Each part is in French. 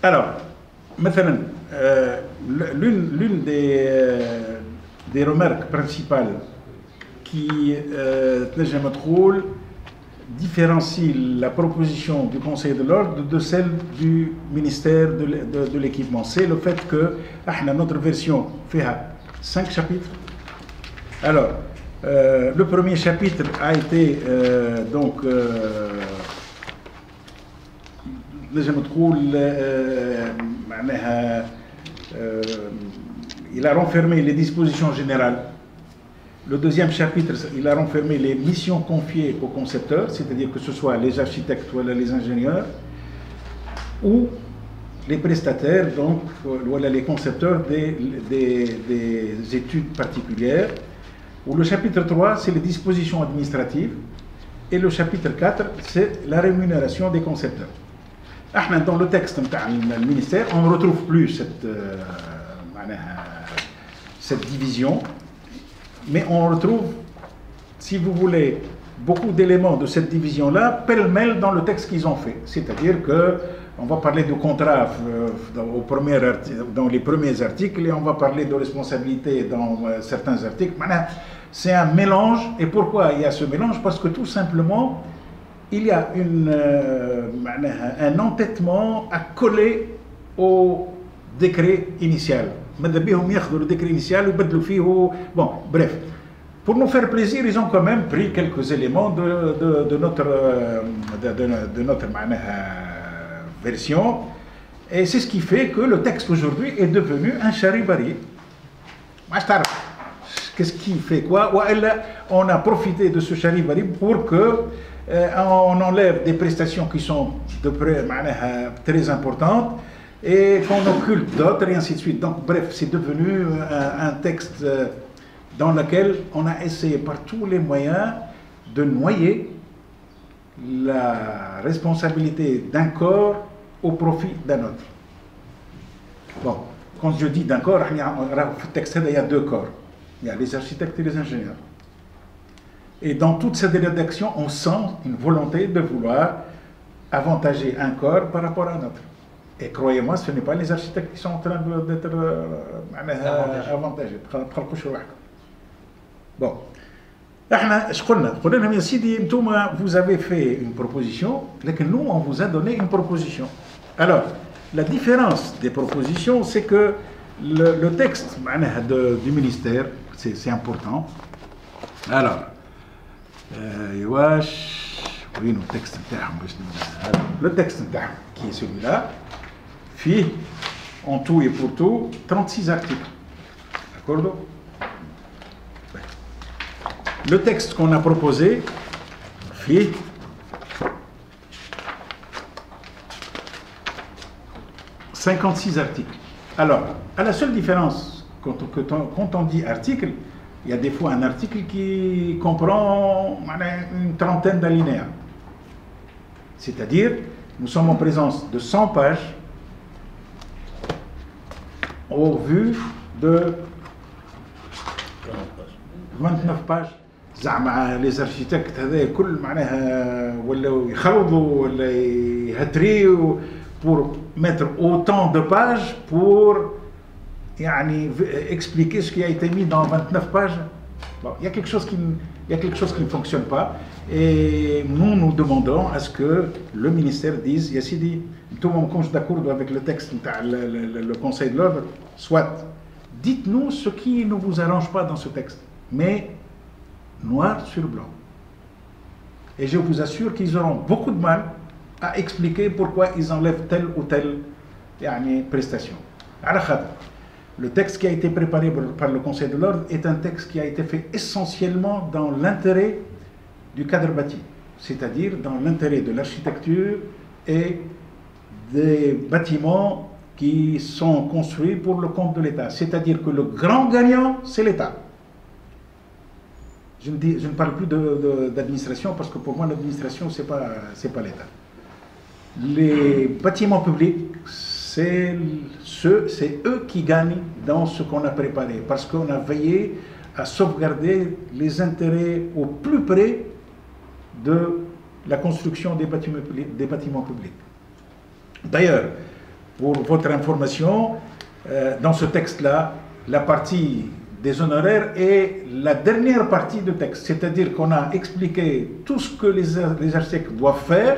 Alors, مثلا, l'une des remarques principales qui différencie la proposition du Conseil de l'ordre de celle du ministère de l'équipement. C'est le fait que notre version fait 5 chapitres. Alors, le premier chapitre a été il a renfermé les dispositions générales. Le deuxième chapitre, il a renfermé les missions confiées aux concepteurs, c'est-à-dire que ce soit les architectes ou les ingénieurs, ou les prestataires, donc voilà, les concepteurs des études particulières. Ou le chapitre 3, c'est les dispositions administratives. Et le chapitre 4, c'est la rémunération des concepteurs. Dans le texte du ministère, on ne retrouve plus cette division, mais on retrouve, si vous voulez, beaucoup d'éléments de cette division-là, pêle-mêle dans le texte qu'ils ont fait. C'est-à-dire qu'on va parler de contrat dans les premiers articles, et on va parler de responsabilité dans certains articles. C'est un mélange. Et pourquoi il y a ce mélange? Parce que tout simplement, il y a un entêtement à coller au décret initial. Le décret initial, bon, bref. Pour nous faire plaisir, ils ont quand même pris quelques éléments de notre version. Et c'est ce qui fait que le texte aujourd'hui est devenu un charibari. Qu'est-ce qui fait quoi? On a profité de ce charibari pour que on enlève des prestations qui sont très importantes et qu'on occulte d'autres et ainsi de suite. Donc bref, c'est devenu un texte dans lequel on a essayé par tous les moyens de noyer la responsabilité d'un corps au profit d'un autre. Bon, quand je dis d'un corps, il y a deux corps. Il y a les architectes et les ingénieurs. Et dans toute cette rédaction, on sent une volonté de vouloir avantager un corps par rapport à un autre. Et croyez-moi, ce n'est pas les architectes qui sont en train d'être avantagés. Bon. Vous avez fait une proposition, mais nous, on vous a donné une proposition. Alors, la différence des propositions, c'est que le texte du ministère, c'est important. Alors, le texte qui est celui-là, en tout et pour tout, 36 articles. D'accord? Le texte qu'on a proposé, 56 articles. Alors, à la seule différence, quand on dit article, il y a des fois un article qui comprend une trentaine d'alinéas. C'est-à-dire, nous sommes en présence de 100 pages au vu de 29 pages. Les architectes pour mettre autant de pages pour expliquer ce qui a été mis dans 29 pages. Bon, il y a quelque chose qui ne fonctionne pas, et nous demandons à ce que le ministère dise, Yassidi, tout le monde est d'accord avec le texte, le Conseil de l'ordre, soit, dites-nous ce qui ne vous arrange pas dans ce texte, mais noir sur blanc. Et je vous assure qu'ils auront beaucoup de mal à expliquer pourquoi ils enlèvent telle ou telle prestation. Le texte qui a été préparé par le Conseil de l'ordre est un texte qui a été fait essentiellement dans l'intérêt du cadre bâti, c'est-à-dire dans l'intérêt de l'architecture et des bâtiments qui sont construits pour le compte de l'État. C'est-à-dire que le grand gagnant, c'est l'État. Je ne parle plus d'administration, parce que pour moi, l'administration, c'est pas l'État. Les bâtiments publics, c'est eux qui gagnent dans ce qu'on a préparé, parce qu'on a veillé à sauvegarder les intérêts au plus près de la construction des bâtiments publics. D'ailleurs, pour votre information, dans ce texte-là, la partie des honoraires est la dernière partie du texte. C'est-à-dire qu'on a expliqué tout ce que les architectes doivent faire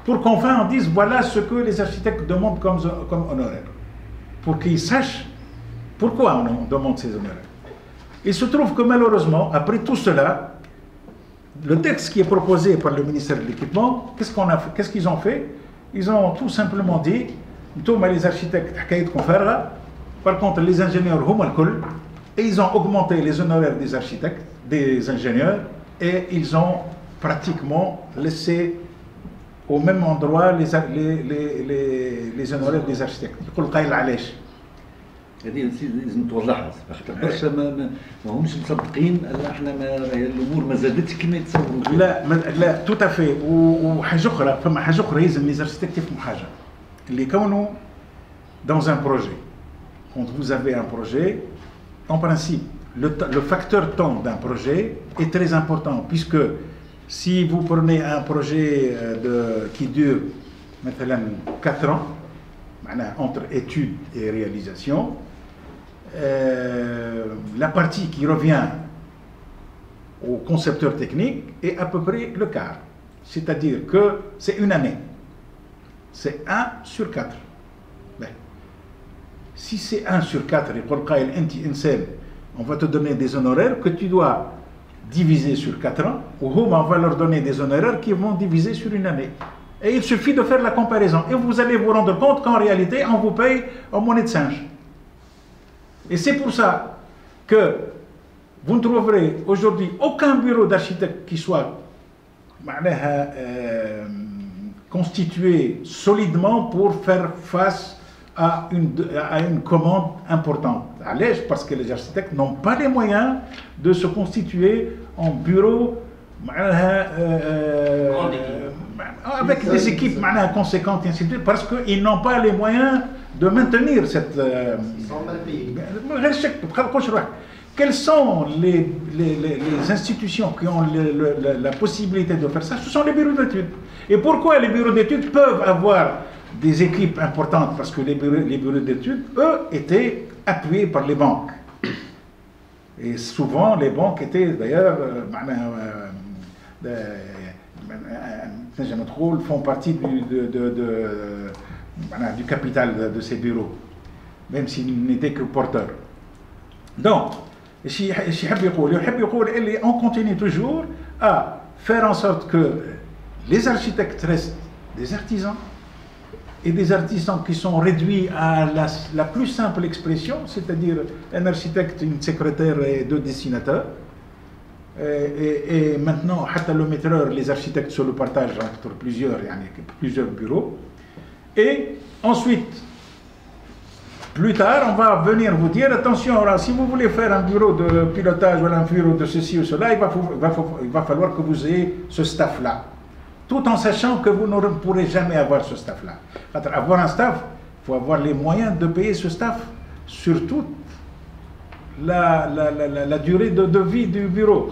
pour qu'enfin on dise voilà ce que les architectes demandent comme honoraires. Pour qu'ils sachent pourquoi on demande ces honoraires. Il se trouve que malheureusement, après tout cela, le texte qui est proposé par le ministère de l'Équipement, qu'est-ce qu'ils ont fait? Ils ont tout simplement dit, les architectes, par contre les ingénieurs, et ils ont augmenté les honoraires des architectes, des ingénieurs, et ils ont pratiquement laissé au même endroit les honoraires des architectes. هذه لازم توضحها خاطر برشا ما همش مصدقين احنا الامور ما زادتش كما يتصوروا. لا تو تافي. وحاجه اخرى، فما حاجه اخرى لازم لي زاركتيكت يفهموا حاجه اللي كونوا dans un projet. Quand vous avez un projet, en principe, le facteur temps d'un projet est très important puisque si vous prenez un projet qui dure مثلا 4 ans, entre études et réalisation, la partie qui revient au concepteur technique est à peu près le quart. C'est-à-dire que c'est une année. C'est 1 sur 4. Ben, si c'est 1 sur 4, on va te donner des honoraires que tu dois diviser sur 4 ans, ou on va leur donner des honoraires qui vont diviser sur une année. Et il suffit de faire la comparaison. Et vous allez vous rendre compte qu'en réalité, on vous paye en monnaie de singe. Et c'est pour ça que vous ne trouverez aujourd'hui aucun bureau d'architecte qui soit constitué solidement pour faire face à une commande importante. Allez, parce que les architectes n'ont pas les moyens de se constituer en bureau avec des équipes conséquentes, ainsi de suite, parce qu'ils n'ont pas les moyens de maintenir cette. Quelles sont les institutions qui ont la possibilité de faire ça? Ce sont les bureaux d'études. Et pourquoi les bureaux d'études peuvent avoir des équipes importantes? Parce que les bureaux d'études, eux, étaient appuyés par les banques. Et souvent, les banques étaient d'ailleurs font partie du capital de ces bureaux, même s'ils n'étaient que porteurs. Donc, on continue toujours à faire en sorte que les architectes restent des artisans, et des artisans qui sont réduits à la plus simple expression, c'est-à-dire un architecte, une secrétaire et 2 dessinateurs. Et maintenant, le maîtreur, les architectes se le partagent entre plusieurs bureaux. Et ensuite, plus tard, on va venir vous dire, attention, alors, si vous voulez faire un bureau de pilotage ou un bureau de ceci ou cela, il va falloir que vous ayez ce staff-là. Tout en sachant que vous ne pourrez jamais avoir ce staff-là. Pour avoir un staff, il faut avoir les moyens de payer ce staff, surtout la durée de vie du bureau.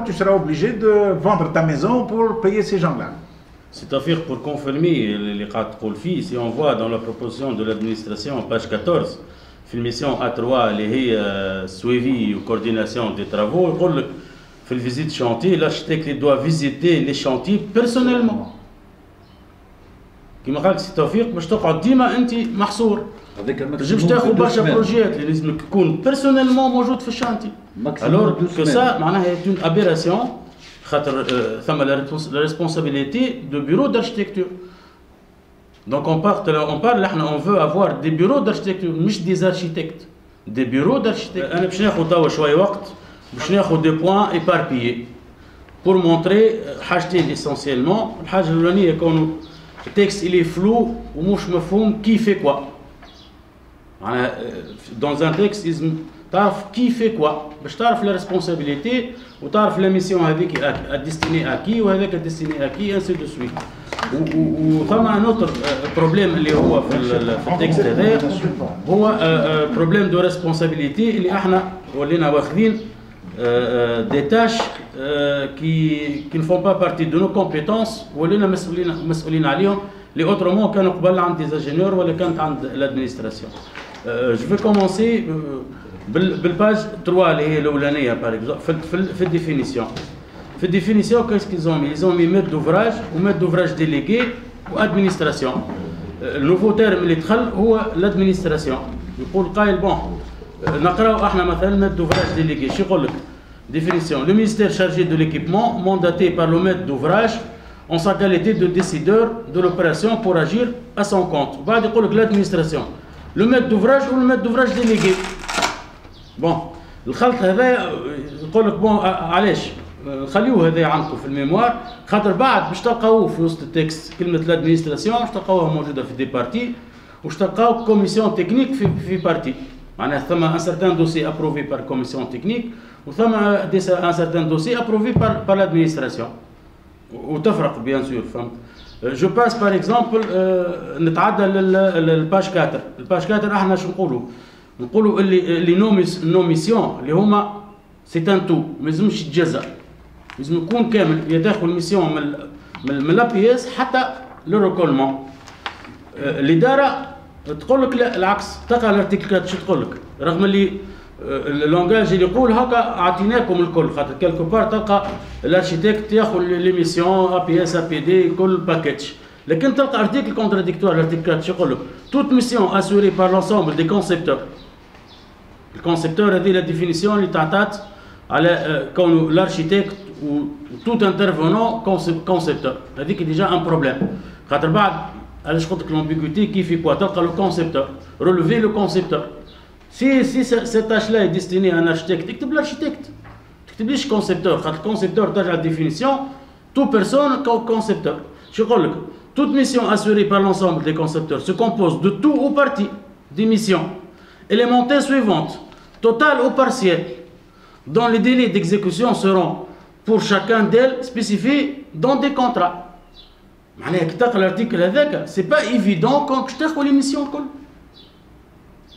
Tu seras obligé de vendre ta maison pour payer ces gens-là. C'est-à-dire pour confirmer les cas de si on voit dans la proposition de l'administration, page 14, mission A3, les suivi ou coordination des travaux, في الفيزيت شانتي l'architecte doit visiter les chantiers personnellement. كما قال سي توفيق باش تقعد ديما انت محصور. باش تاخذ برشا بروجيات اللي لازمك تكون بيرسونيلمون موجود في الشانتي. الور كو سا معناها هي اون ابيراسيون خاطر ثم لا ريسبونسابيلتي دو بيرو d'architecture. Donc on parle on veut avoir des bureaux d'architecture مش des architectes. Des bureaux d'architecture. انا باش ناخذ توا شويه وقت باش ناخذ دي بوان ايباربيي pour montrer حاجتين essentiellement. الحاجه الاولانيه كونه التكست اللي فلو ومش مفهوم كي في كوا. معناها dans un texte لازم تعرف كي في كوا باش تعرف لا ريسبونسابيلتي وتعرف لا ميسيون هذيك ديستيني اكي وهذاك ديستيني اكي انسي دو سويت. وثم ان اوتر بروبليم اللي هو في التكست هذا هو بروبليم دو ريسبونسابيلتي اللي احنا ولينا واخذين des tâches qui ne font pas partie de nos compétences ولينا مسؤولين عليهم اللي اوترومون كانوا قبل عند ديزاجينيور ولا كانت عند الادمنستراسيون. جو في كومونسي بالباج 3 اللي هي الاولانيه باغ اكزومبل في الديفينيسيون. في الديفينيسيون كيس كيزون مي؟ ils ont mis maître d'ouvrage وميت دوفراج ديليغي وادمنستراسيون. النوفو تيرم اللي دخل هو الادمنستراسيون. يقول قايل بون نقراو احنا مثلا maître d'ouvrage délégué. شو يقول لك؟ Définition. Le ministère chargé de l'équipement, mandaté par le maître d'ouvrage en sa qualité de décideur de l'opération pour agir à son compte. بعد يقول لك l'administration. Le maître d'ouvrage ou le maître d'ouvrage délégué. Bon, الخلط هذا يقول لك بون علاش؟ خليوه هذا عندكم في الميموار خاطر بعد باش تلقاوه في وسط التكست كلمة l'administration باش تلقاوها موجودة في دي بارتي وش تلقاو كوميسيون تكنيك في بارتي. معناها ثم ان سارتان دوسي ابروفي بار كوميسيون تكنيك وثم ان سارتان دوسي ابروفي بار لادمينستراسيون وتفرق بيان سور. فهمت؟ جو باس بار اكزومبل نتعدى للباج 4. الباج 4 احنا شو نقولوا اللي نوميسيون اللي هما سي ان تو ما لازمش يتجزا، لازم يكون كامل يدخل ميسيون من لا بي اس حتى لو ريكولمون. الاداره تقول لك لا العكس. تلقى الارتيكل 4 شو تقول لك؟ رغم اللي اللونجاج اللي يقول هكا اعطيناكم الكل خاطر كالكو بار تلقى الارشيتكت ياخذ لي ميسيون ا بي اس ا بي دي كل باكيتش، لكن تلقى ارتيكل كونتراديكتوار. الارتيكل 4 شو يقول لك؟ توت ميسيون اسوري بار لونسومبل دي كونسيبتور. الكونسيبتور هذه لا ديفينيسيون اللي تعطات على كونه الارشيتكت و توت انترفونون كونسيبتور. هذيك ديجا ان بروبليم خاطر بعد علاش قلت لك لومبيغوتي كيف في كوا تلقى لو كونسيبتور رولوفي لو كونسيبتور. سي سيت تاش لا ديستيني ان ارشيتكت اكتب الارشيتكت، تكتبليش كونسيبتور خاطر الكونسيبتور ترجع ديفينيسيون تو بيرسون كونسيبتور. شو يقول لك؟ توت ميسيون اسوري بار لونسومبل دي كونسيبتور se compose de tout ou partie des missions élémentaires suivantes totales ou partielles dont les délais d'exécution seront pour chacun d'elles spécifiés dans des contrats. معناها كي تقرا الارتيكل هذاك سي با ايفيدون كون باش تاخذ لي ميسيون الكل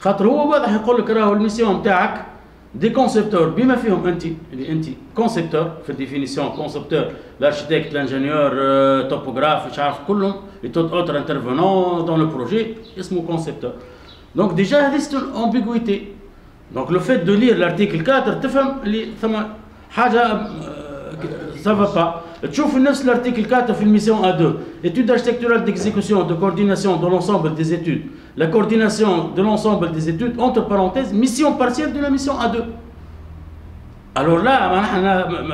خاطر هو واضح يقول لك راهو الميسيون نتاعك دي كونسيبتور بما فيهم انت اللي انت كونسيبتور في الديفينيسيون كونسيبتور الارشيتكت الانجينيور توبوغراف مش عارف كلهم اي توت اوتر انترفونون دون لو بروجي اسمه كونسيبتور. دونك ديجا هذه سي اون امبيغويتي. دونك لو فيت دو لير الارتيكل 4 تفهم اللي ثم حاجه سافا با. تشوف نفس الارتيكل 4 في الميسيون A2 étude architecturale d'exécution de coordination de l'ensemble des études, la coordination de l'ensemble des études entre parenthèses mission partielle de la mission A2. Alors là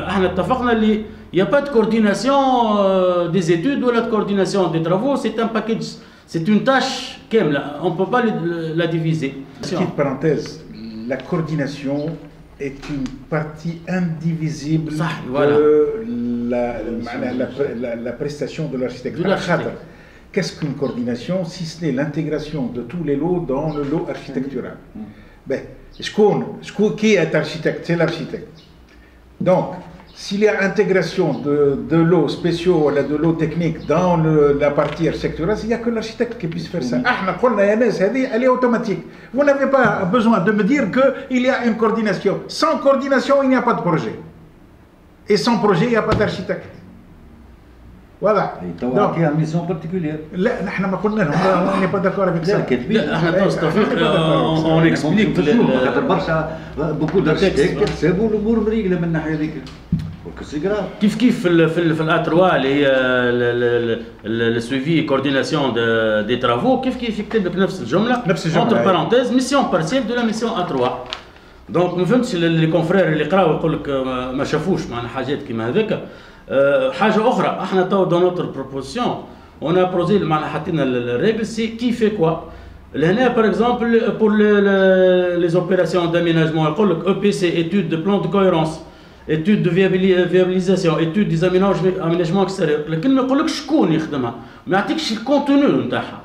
احنا اتفقنا اللي il y a pas de coordination des études ou la coordination des travaux, c'est un package, c'est une tâche كاملة, on peut pas la diviser. Petite parenthèse, la coordination est une partie indivisible de la prestation de l'architecte. Qu'est-ce qu'une coordination si ce n'est l'intégration de tous les lots dans le lot architectural? Qui est architecte? C'est l'architecte. Donc, s'il y a intégration de lots spéciaux ou de lots techniques dans la partie architecturale, il n'y a que l'architecte qui puisse faire ça. Elle est automatique. Vous n'avez pas besoin de me dire qu'il y a une coordination. Sans coordination, il n'y a pas de projet. Et sans projet, il n'y a pas d'architecte. Voilà. Donc, il y a une mission particulière. لا نحن ما قلنا لهم on n'est pas d'accord avec ça. لا احنا توفيق on explique خاطر برشا beaucoup d'architectes سابوا الامور مريقله من الناحيه هذيك. كيف في الاتروا اللي هي السويفي كورديناسيون دي ترافو كيف يكتب لك نفس الجمله entre parenthèses ميسيون بارسيل دو لا ميسيون اتروا. دونك ما فهمتش لي كونفرير اللي قراو يقول لك ما شافوش معنا حاجات كيما هذاك. حاجه اخرى احنا تو دون نوتر بروبوزيسيون اون ا بروزي معنا حطينا الريغل سي كي في كوا. لهنا باغ اكزومبل بور لي زوبيراسيون داميناجمون يقول لك او بي سي ايتود دو بلان دو كوهيرونس étude de viabilisation, étude des aménagements extérieurs. لكن ما يقولكش شكون يخدمها، ما يعطيكش الكونتوني نتاعها.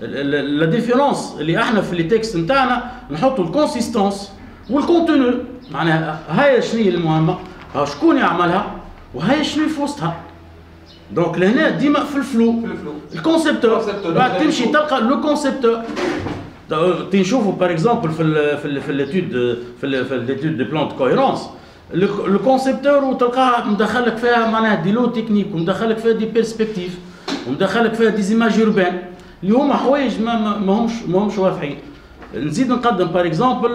لا ديفيرونس اللي احنا في لي تكست نتاعنا نحطوا الكونسيستونس والكونتوني، معناها هاي شنو هي المهمه؟ ها شكون يعملها؟ وهاي شنو في وسطها. دونك لهنا ديما في الفلو الكونسيبتور بعد تمشي تلقى لو كونسيبتور. تنشوفوا باغ اكزومبل في ليتود دو بلان دو كوهيرونس لو كونسيبتور وتلقاه مدخلك فيها معناها دي لو تكنيك ومدخلك فيها دي بيرسبكتيف ومدخلك فيها ديزيماج يوربان اللي هما حوايج ماهمش واضحين. نزيد نقدم باغ اكزومبل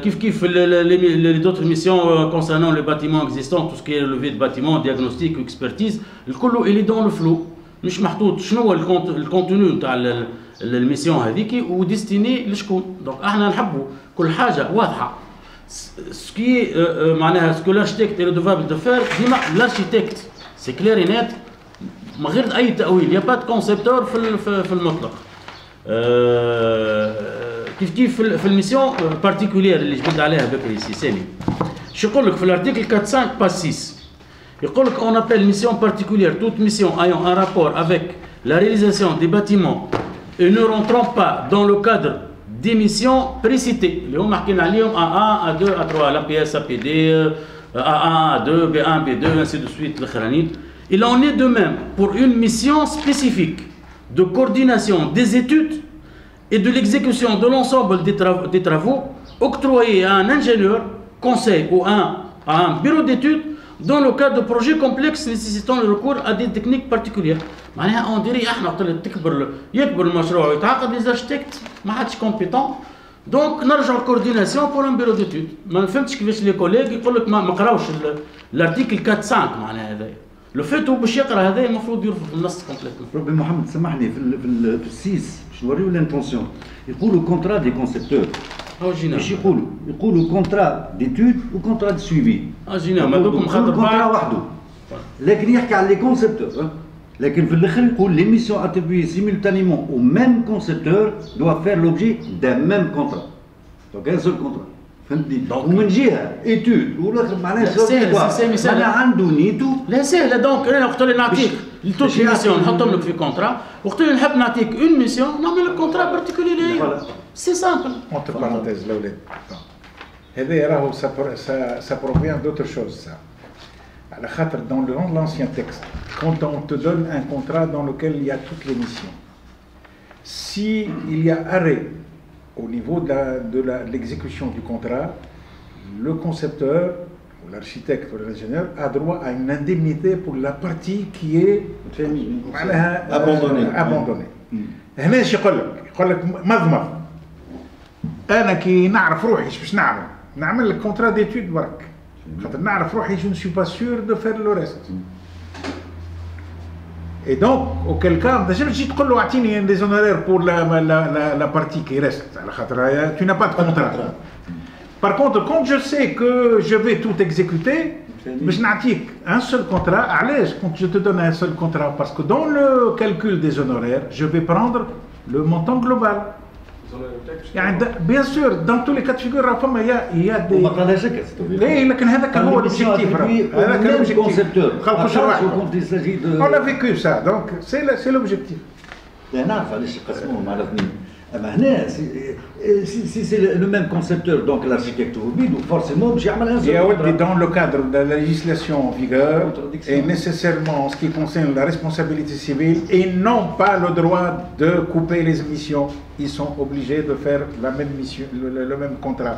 كيف les d'autres missions concernant les bâtiments existants, tout ce qui est levé de bâtiments, diagnostic, expertise, الكل il est dans le flou. مش محطوط شنو هو الكونتوني نتاع الميسيون هذيك وديستيني لشكون. دونك احنا نحبوا كل حاجه واضحه. سكي معناها سكو لارشيتكت est redevable de faire ديما l'architecte c'est clair et net من غير اي تاويل. يا با دو كونسيبتور في المطلق. كيف في الميسيون بارتيكولير اللي جبت عليها بكري سي سامي. شو يقول لك في الارتيكل 4.5 باس 6 يقول لك on appelle mission particulière toute mission ayant un rapport avec la réalisation des bâtiments et ne rentrant pas dans le cadre des missions précitées اللي هما حكينا عليهم A1, A2, A3 l'APS, APD, A1, A2, B1, B2 ainsi de suite الاخرانيين. Il en est de même pour une mission spécifique de coordination des études et de l'exécution de l'ensemble des travaux octroyés à un ingénieur, conseil ou à un bureau d'études dans le cadre de projets complexes nécessitant le recours à des techniques particulières. معناها اون ديري احنا وقت يكبر المشروع ويتعاقد لي زارشتكت ما حدش كومبيتون دونك نرجعوا الكورديناسيون بور ان بيرو ديتود. ما فهمتش كيفاش لي كوليغ يقول لك ما قراوش الارتيكل 4.5 معناها هذايا. لو فيتو باش يقرا هذايا المفروض يرفض النص كومبليتمون. ربي محمد سامحني في السيس باش نوريو لانتونسيون يقولوا كونترا دي كونسيبتور. باش يقولوا كونترا ديتود وكونترا دي سويفي. جينا هذوكم خاطر كونترا وحده. لكن يحكي على لي كونسيبتور. لكن في الاخر يقول les missions attribuées simultanément au même concepteur doivent faire l'objet d'un même contrat. Donc un seul contrat. فهمتني؟ ومن جهه ايتود والاخر معناها سهله معناها عنده نيتو. لا سهله دونك انا وقت اللي نعطيك توت ميسيون نحطهم لك في كونترا وقت اللي نحب نعطيك اون ميسيون نعمل لك كونترا بارتيكولي ليا. سي سامبل. اونتر بارونتيز الاولاد هذا راهو ça provient d'autre chose ça. À la khatre dans l'ancien texte, quand on te donne un contrat dans lequel il y a toutes les missions, si il y a arrêt au niveau de l'exécution du contrat, le concepteur, ou l'architecte ou l'ingénieur a droit à une indemnité pour la partie qui est abandonnée. هنا ايش يقول لك مضمض انا كي نعرف روحي ايش باش نعمل لك كونترا ديتود برك خاطر نعرف روحي je ne suis pas sûr de faire le reste. Et donc auquel cas ما تنجمش تجي تقول له اعطيني des honoraires pour la partie qui reste على خاطر tu n'as pas de contrat. Par contre quand je sais que je vais tout exécuter باش نعطيك un seul contrat. علاش quand je te donne un seul contrat parce que dans le calcul des honoraires je vais prendre le montant global. يعني bien sûr dans tous les cas de figure il y a des. ما قالهاش هكا. اي لكن هذاك هو الاوبجيكتيف. هذاك الاوبجيكتيف. خلقوا شرح. On a vécu ça donc c'est l'objectif. لا نعرف علاش يقسموه مع الاثنين. اما هنا سي لو ميم كونسيبتور دونك l'architecte ou forcément باش يعمل ان. يا ودي dans le cadre de la législation en vigueur et nécessairement en ce qui concerne la responsabilité civile ils n'ont pas le droit de couper les missions. Ils sont obligés de faire la même mission, le même contrat.